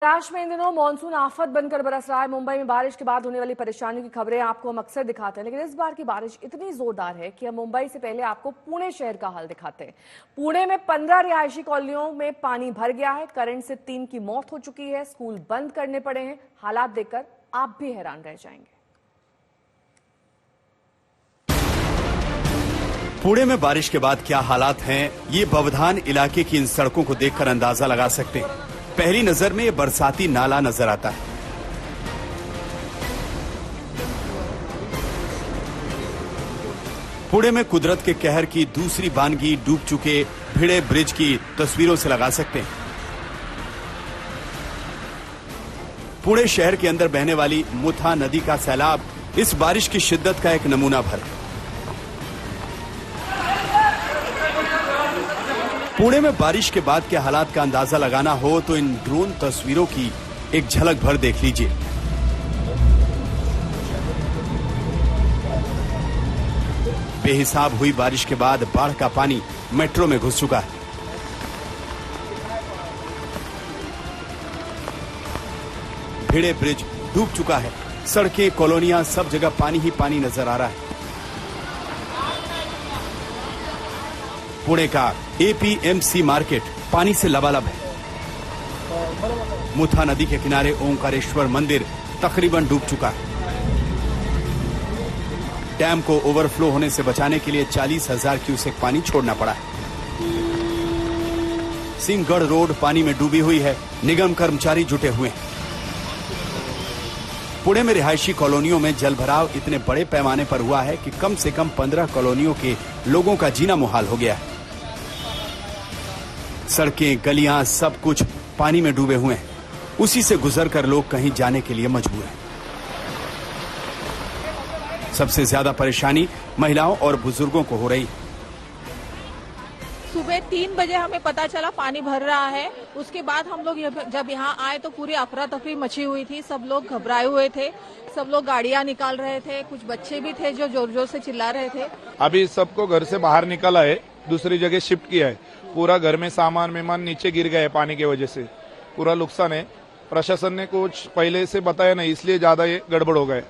महाराष्ट्र में इन दिनों मानसून आफत बनकर बरस रहा है। मुंबई में बारिश के बाद होने वाली परेशानियों की खबरें आपको हम अक्सर दिखाते हैं, लेकिन इस बार की बारिश इतनी जोरदार है कि हम मुंबई से पहले आपको पुणे शहर का हाल दिखाते हैं। पुणे में 15 रिहायशी कॉलोनियों में पानी भर गया है। करंट से 3 की मौत हो चुकी है। स्कूल बंद करने पड़े हैं। हालात देखकर आप भी हैरान रह जाएंगे। पुणे में बारिश के बाद क्या हालात हैं, ये बवधान इलाके की इन सड़कों को देखकर अंदाजा लगा सकते हैं। पहली नजर में ये बरसाती नाला नजर आता है। पुणे में कुदरत के कहर की दूसरी बानगी डूब चुके भिड़े ब्रिज की तस्वीरों से लगा सकते हैं। पुणे शहर के अंदर बहने वाली मुथा नदी का सैलाब इस बारिश की शिद्दत का एक नमूना भर है। पुणे में बारिश के बाद के हालात का अंदाजा लगाना हो तो इन ड्रोन तस्वीरों की एक झलक भर देख लीजिए। बेहिसाब हुई बारिश के बाद बाढ़ का पानी मेट्रो में घुस चुका है। भिड़े ब्रिज डूब चुका है। सड़कें, कॉलोनियां, सब जगह पानी ही पानी नजर आ रहा है। पुणे का एपीएमसी मार्केट पानी से लबालब है। मुथा नदी के किनारे ओंकारेश्वर मंदिर तकरीबन डूब चुका है। डैम को ओवरफ्लो होने से बचाने के लिए 40,000 क्यूसेक पानी छोड़ना पड़ा है। सिंहगढ़ रोड पानी में डूबी हुई है। निगम कर्मचारी जुटे हुए हैं। पुणे में रिहायशी कॉलोनियों में जलभराव इतने बड़े पैमाने पर हुआ है कि कम से कम 15 कॉलोनियों के लोगों का जीना मुहाल हो गया है। सड़कें, गलियां, सब कुछ पानी में डूबे हुए हैं। उसी से गुजरकर लोग कहीं जाने के लिए मजबूर हैं। सबसे ज्यादा परेशानी महिलाओं और बुजुर्गों को हो रही है। सुबह 3 बजे हमें पता चला पानी भर रहा है। उसके बाद हम लोग जब यहाँ आए तो पूरी अफरा तफरी मची हुई थी। सब लोग घबराए हुए थे। सब लोग गाड़ियां निकाल रहे थे। कुछ बच्चे भी थे जो जोर जोर से चिल्ला रहे थे। अभी सबको घर से बाहर निकाला है, दूसरी जगह शिफ्ट किया है। पूरा घर में सामान मेहमान नीचे गिर गए पानी की वजह से। पूरा नुकसान है। प्रशासन ने कुछ पहले से बताया नहीं, इसलिए ज्यादा ये गड़बड़ हो गए।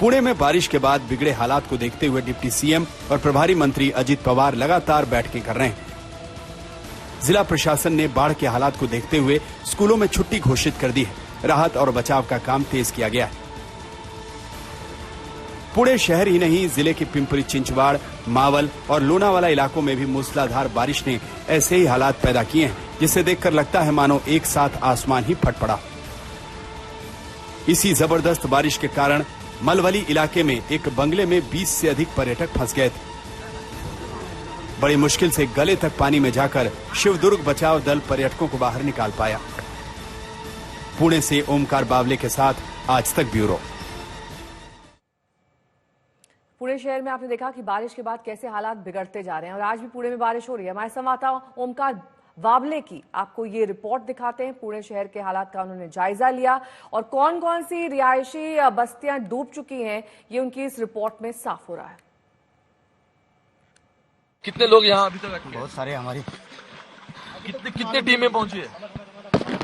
पुणे में बारिश के बाद बिगड़े हालात को देखते हुए डिप्टी सीएम और प्रभारी मंत्री अजित पवार लगातार बैठकें कर रहे हैं। जिला प्रशासन ने बाढ़ के हालात को देखते हुए स्कूलों में छुट्टी घोषित कर दी है। राहत और बचाव का काम तेज किया गया है। पुणे शहर ही नहीं, जिले के पिंपरी चिंचवाड़, मावल और लोनावाला इलाकों में भी मूसलाधार बारिश ने ऐसे ही हालात पैदा किए हैं, जिसे देखकर लगता है मानो एक साथ आसमान ही फट पड़ा। इसी जबरदस्त बारिश के कारण मलवली इलाके में एक बंगले में 20 से अधिक पर्यटक फंस गए थे। बड़ी मुश्किल से गले तक पानी में जाकर शिवदुर्ग बचाव दल पर्यटकों को बाहर निकाल पाया। पुणे से ओमकार बावले के साथ आज तक ब्यूरो। पुणे शहर में आपने देखा कि बारिश के बाद कैसे हालात बिगड़ते जा रहे हैं और आज भी पुणे में बारिश हो रही है। हमारे संवाददाता ओमकार बावले की आपको ये रिपोर्ट दिखाते हैं। पुणे शहर के हालात का उन्होंने जायजा लिया और कौन कौन सी रिहायशी बस्तियां डूब चुकी हैं, ये उनकी इस रिपोर्ट में साफ हो रहा है। कितने लोग यहाँ अभी तक? बहुत सारे। हमारी कितने टीमें पहुंची है?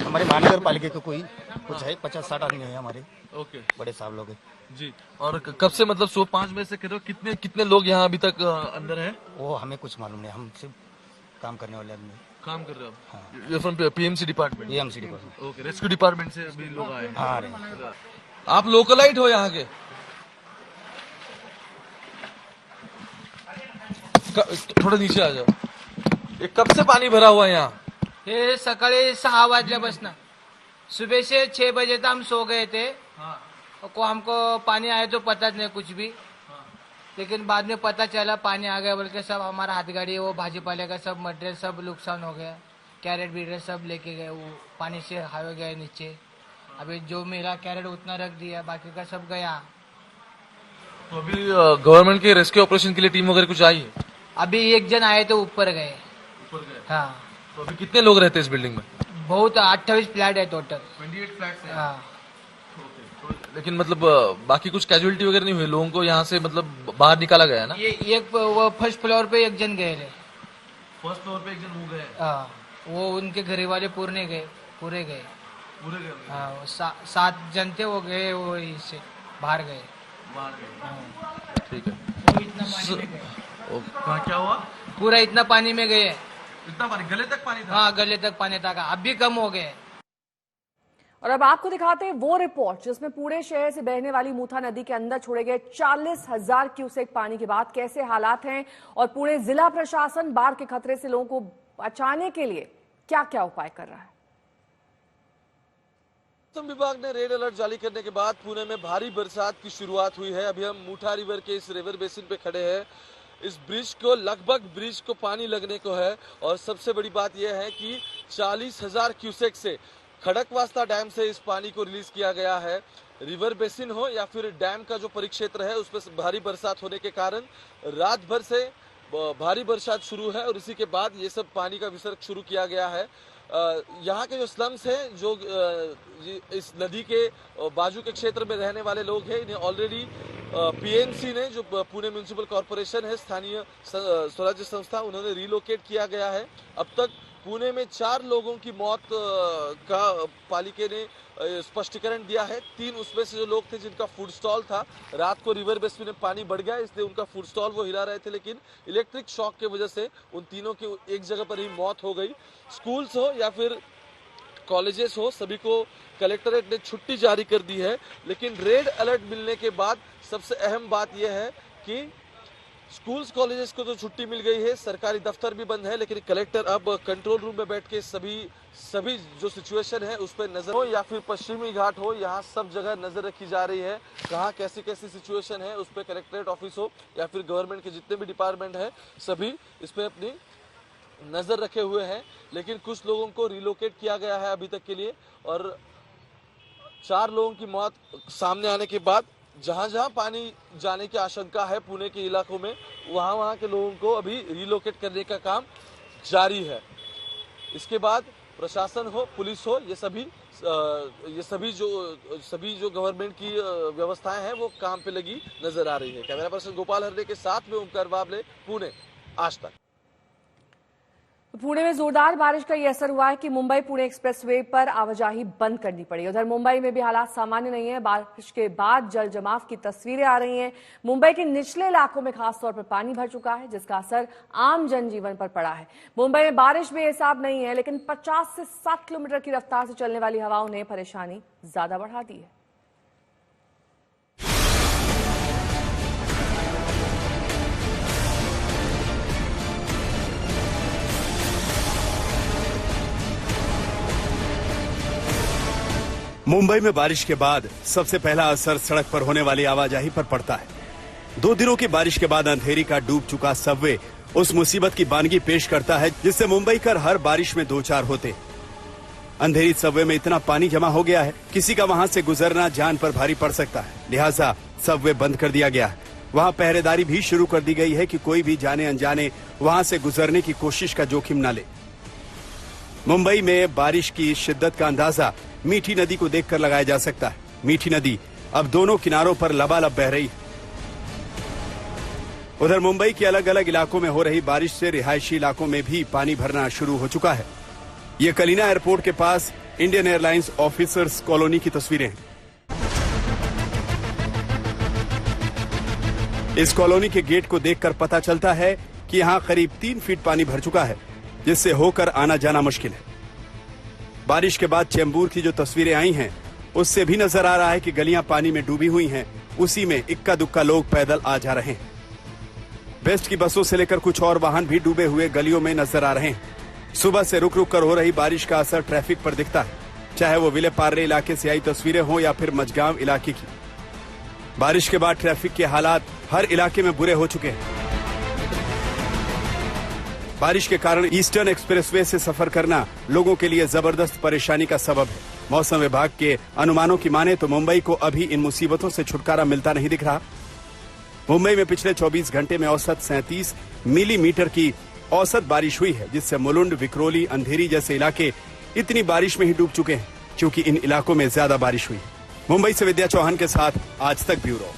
हमारे महानगर पालिका के कोई कुछ है 50-60 आदमी है हमारे। ओके, बड़े साहब लोग हैं जी। और कब से, मतलब सुबह 5 बजे से कह रहे हो, कितने लोग यहाँ अभी तक अंदर हैं? वो हमें कुछ मालूम नहीं। हम सिर्फ काम करने वाले आदमी काम कर रहे हो? हाँ। From PMC department? PMC department. Okay, rescue department से अभी लोग आए? हाँ। आप लोकलाइट हो यहाँ के? थोड़ा नीचे आ जाओ। ये कब से पानी भरा हुआ है यहाँ? हे सकाळी 6 वाजल्यापासून। सुबह से 6 बजे तक हम सो गए थे। को हमको पानी आया तो पता नहीं कुछ भी। लेकिन बाद में पता चला पानी आ गया, बल्कि सब हमारा हाथ गाड़ी, वो भाजीपाले का सब मटेरियल सब नुकसान हो गया। कैरेट बीरेट सब लेके गए, वो पानी से हावे गए नीचे। अभी जो मेरा कैरेट उतना रख दिया, बाकी का सब गया। तो अभी गवर्नमेंट के रेस्क्यू ऑपरेशन के लिए टीम वगैरह कुछ आई है? अभी एक जन आए तो ऊपर गए। हाँ। तो अभी कितने लोग रहते हैं इस बिल्डिंग में? बहुत 28 फ्लैट है टोटल। 28 फ्लैट है। हाँ। लेकिन मतलब बाकी कुछ कैजुअलिटी वगैरह नहीं हुई? लोगों को यहाँ से मतलब बाहर निकाला गया ना? ये एक वो फर्स्ट फ्लोर पे एक जन गए थे। फर्स्ट फ्लोर पे एक जन हो गए? हाँ, वो उनके घर वाले पूरे गए। पूरे गए होंगे। हाँ 7 जन थे, वो गए, वो इससे बाहर गए। ठीक है। वो इतना पानी में गए, क्या हुआ? पूरा इतना पानी में गए। इतना पानी, गले तक पानी था? हाँ गले तक पानी था, अब भी कम हो गए। और अब आपको दिखाते हैं वो रिपोर्ट जिसमें पुणे शहर से बहने वाली मूथा नदी के अंदर छोड़े गए 40,000 क्यूसेक पानी के बाद कैसे हालात हैं और पुणे जिला प्रशासन बाढ़ के खतरे से लोगों को बचाने के लिए क्या क्या उपाय कर रहा है। मौसम विभाग ने रेड अलर्ट जारी करने के बाद पुणे में भारी बरसात की शुरुआत हुई है। अभी हम मूठा रिवर के इस रिवर बेसिन पे खड़े हैं। इस ब्रिज को ब्रिज को पानी लगने को है और सबसे बड़ी बात यह है कि 40,000 क्यूसेक से खड़कवासला डैम से इस पानी को रिलीज किया गया है। रिवर बेसिन हो या फिर डैम का जो परिक्षेत्र है उसमें भारी बरसात होने के कारण रात भर से भारी बरसात शुरू है और इसी के बाद ये सब पानी का विसर्ग शुरू किया गया है। यहाँ के जो स्लम्स हैं, जो इस नदी के बाजू के क्षेत्र में रहने वाले लोग हैं, इन्हें ऑलरेडी पीएमसी ने, जो पुणे म्युनिसिपल कॉर्पोरेशन है, स्थानीय स्वराज्य संस्था, उन्होंने रिलोकेट किया गया है। अब तक पुणे में 4 लोगों की मौत का पालिका ने स्पष्टीकरण दिया है। 3 उसमें से जो लोग थे जिनका फूड स्टॉल था, रात को रिवर बेसिन में पानी बढ़ गया इसलिए उनका फूड स्टॉल वो हिला रहे थे, लेकिन इलेक्ट्रिक शॉक की वजह से उन तीनों की एक जगह पर ही मौत हो गई। स्कूल्स हो या फिर कॉलेजेस हो, सभी को कलेक्टरेट ने छुट्टी जारी कर दी है। लेकिन रेड अलर्ट मिलने के बाद सबसे अहम बात यह है कि स्कूल्स कॉलेजेस को तो छुट्टी मिल गई है, सरकारी दफ्तर भी बंद है, लेकिन कलेक्टर अब कंट्रोल रूम में बैठ के सभी जो सिचुएशन है उस पर नजर हो या फिर पश्चिमी घाट हो, यहाँ सब जगह नजर रखी जा रही है। कहाँ कैसी कैसी सिचुएशन है उस पर कलेक्ट्रेट ऑफिस हो या फिर गवर्नमेंट के जितने भी डिपार्टमेंट है, सभी इस पर अपनी नजर रखे हुए हैं। लेकिन कुछ लोगों को रिलोकेट किया गया है अभी तक के लिए और 4 लोगों की मौत सामने आने के बाद जहां जहां पानी जाने की आशंका है पुणे के इलाकों में, वहां के लोगों को अभी रिलोकेट करने का काम जारी है। इसके बाद प्रशासन हो, पुलिस हो, ये सभी जो गवर्नमेंट की व्यवस्थाएं हैं वो काम पे लगी नजर आ रही है। कैमरा पर्सन गोपाल हरदे के साथ में ओमकार बाबले, पुणे, आज तक। पुणे में जोरदार बारिश का यह असर हुआ है कि मुंबई पुणे एक्सप्रेसवे पर आवाजाही बंद करनी पड़ी। उधर मुंबई में भी हालात सामान्य नहीं है। बारिश के बाद जल जमाव की तस्वीरें आ रही हैं। मुंबई के निचले इलाकों में खासतौर पर पानी भर चुका है, जिसका असर आम जनजीवन पर पड़ा है। मुंबई में बारिश बेहिसाब नहीं है, लेकिन 50 से 60 किलोमीटर की रफ्तार से चलने वाली हवाओं ने परेशानी ज्यादा बढ़ा दी है। मुंबई में बारिश के बाद सबसे पहला असर सड़क पर होने वाली आवाजाही पर पड़ता है। 2 दिनों की बारिश के बाद अंधेरी का डूब चुका सबवे उस मुसीबत की बानगी पेश करता है जिससे मुंबईकर हर बारिश में 2-4 होते। अंधेरी सबवे में इतना पानी जमा हो गया है, किसी का वहां से गुजरना जान पर भारी पड़ सकता है। लिहाजा सबवे बंद कर दिया गया है। वहां पहरेदारी भी शुरू कर दी गई है कि कोई भी जाने अनजाने वहां से गुजरने की कोशिश का जोखिम न ले। मुंबई में बारिश की शिद्दत का अंदाजा मीठी नदी को देखकर लगाया जा सकता है। मीठी नदी अब दोनों किनारों पर लबालब बह रही है। उधर मुंबई के अलग अलग इलाकों में हो रही बारिश से रिहायशी इलाकों में भी पानी भरना शुरू हो चुका है। ये कलीना एयरपोर्ट के पास इंडियन एयरलाइंस ऑफिसर्स कॉलोनी की तस्वीरें हैं। इस कॉलोनी के गेट को देखकर पता चलता है कि यहाँ करीब 3 फीट पानी भर चुका है, जिससे होकर आना जाना मुश्किल है। बारिश के बाद चेंबूर की जो तस्वीरें आई हैं, उससे भी नजर आ रहा है कि गलियां पानी में डूबी हुई हैं। उसी में इक्का दुक्का लोग पैदल आ जा रहे हैं। बेस्ट की बसों से लेकर कुछ और वाहन भी डूबे हुए गलियों में नजर आ रहे हैं। सुबह से रुक रुक कर हो रही बारिश का असर ट्रैफिक पर दिखता है, चाहे वो विले पार्ले इलाके से आई तस्वीरें हो या फिर मझगांव इलाके की। बारिश के बाद ट्रैफिक के हालात हर इलाके में बुरे हो चुके हैं। बारिश के कारण ईस्टर्न एक्सप्रेसवे से सफर करना लोगों के लिए जबरदस्त परेशानी का सबब है। मौसम विभाग के अनुमानों की माने तो मुंबई को अभी इन मुसीबतों से छुटकारा मिलता नहीं दिख रहा। मुंबई में पिछले 24 घंटे में औसत 37 मिलीमीटर की औसत बारिश हुई है, जिससे मुलुंड, विक्रोली, अंधेरी जैसे इलाके इतनी बारिश में ही डूब चुके हैं, क्योंकि इन इलाकों में ज्यादा बारिश हुई। मुंबई से विद्या चौहान के साथ आज तक ब्यूरो।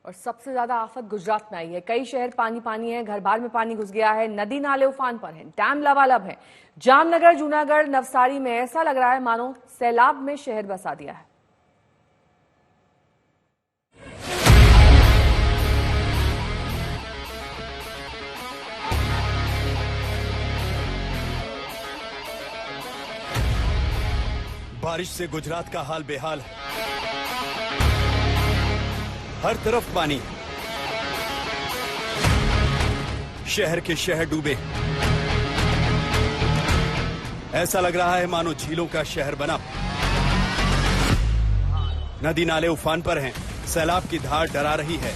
और सबसे ज्यादा आफत गुजरात में आई है। कई शहर पानी पानी है, घर बार में पानी घुस गया है, नदी नाले उफान पर हैं, डैम लबालब है। जामनगर, जूनागढ़, नवसारी में ऐसा लग रहा है मानो सैलाब में शहर बसा दिया है। बारिश से गुजरात का हाल बेहाल है। हर तरफ पानी, शहर के शहर डूबे। ऐसा लग रहा है मानो झीलों का शहर बना। नदी नाले उफान पर हैं, सैलाब की धार डरा रही है।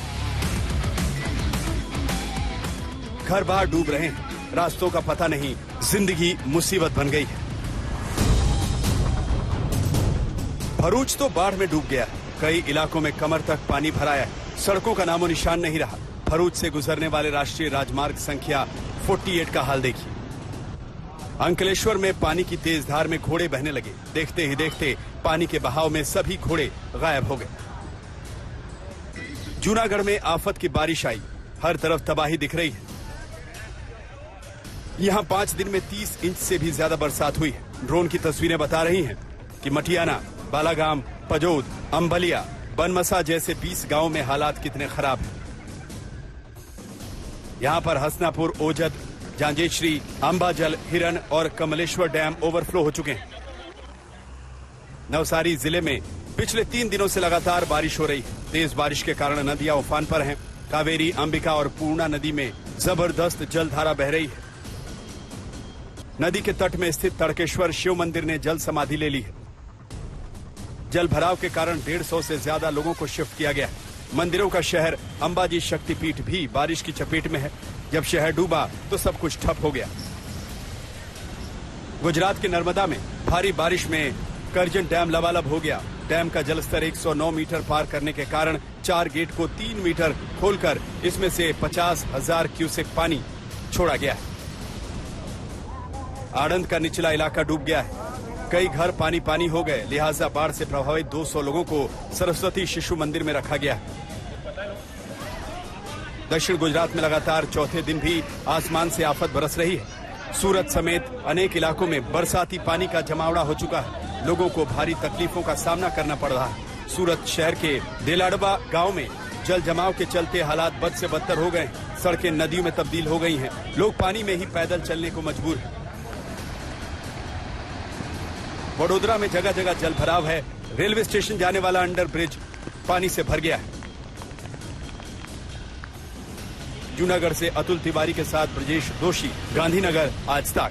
घर बाहर डूब रहे हैं, रास्तों का पता नहीं, जिंदगी मुसीबत बन गई है। भरूच तो बाढ़ में डूब गया, कई इलाकों में कमर तक पानी भराया है, सड़कों का नामो निशान नहीं रहा। भरूच से गुजरने वाले राष्ट्रीय राजमार्ग संख्या 48 का हाल देखिए। अंकलेश्वर में पानी की तेज धार में घोड़े बहने लगे। देखते ही देखते पानी के बहाव में सभी घोड़े गायब हो गए। जूनागढ़ में आफत की बारिश आई, हर तरफ तबाही दिख रही है। यहां 5 दिन में 30 इंच से भी ज्यादा बरसात हुई है। ड्रोन की तस्वीरें बता रही हैं कि मटियाना, बालागाम, पजोद, अंबलिया, बनमसा जैसे 20 गांवों में हालात कितने खराब हैं। यहां पर हसनापुर, ओजद, जांजेश्री, अंबाजल, हिरन और कमलेश्वर डैम ओवरफ्लो हो चुके हैं। नवसारी जिले में पिछले 3 दिनों से लगातार बारिश हो रही है। तेज बारिश के कारण नदियां उफान पर हैं। कावेरी, अंबिका और पूर्णा नदी में जबरदस्त जलधारा बह रही है। नदी के तट में स्थित तड़केश्वर शिव मंदिर ने जल समाधि ले ली है। जल भराव के कारण 150 से ज्यादा लोगों को शिफ्ट किया गया है। मंदिरों का शहर अंबाजी शक्तिपीठ भी बारिश की चपेट में है। जब शहर डूबा तो सब कुछ ठप हो गया। गुजरात के नर्मदा में भारी बारिश में करजन डैम लबालब हो गया। डैम का जलस्तर 109 मीटर पार करने के कारण 4 गेट को 3 मीटर खोलकर इसमें से 50,000 क्यूसेक पानी छोड़ा गया है। आड़ंद का निचला इलाका डूब गया है। कई घर पानी पानी हो गए, लिहाजा बाढ़ से प्रभावित 200 लोगों को सरस्वती शिशु मंदिर में रखा गया है। दक्षिण गुजरात में लगातार चौथे दिन भी आसमान से आफत बरस रही है। सूरत समेत अनेक इलाकों में बरसाती पानी का जमावड़ा हो चुका है। लोगों को भारी तकलीफों का सामना करना पड़ रहा है। सूरत शहर के देलाड़बा गांव में जल जमाव के चलते हालात बद से बदतर हो गए। सड़कें नदियों में तब्दील हो गई हैं। लोग पानी में ही पैदल चलने को मजबूर हैं। वडोदरा में जगह जगह जल भराव है। रेलवे स्टेशन जाने वाला अंडर ब्रिज पानी से भर गया है। जूनागढ़ से अतुल तिवारी के साथ ब्रजेश दोषी, गांधीनगर, आज तक।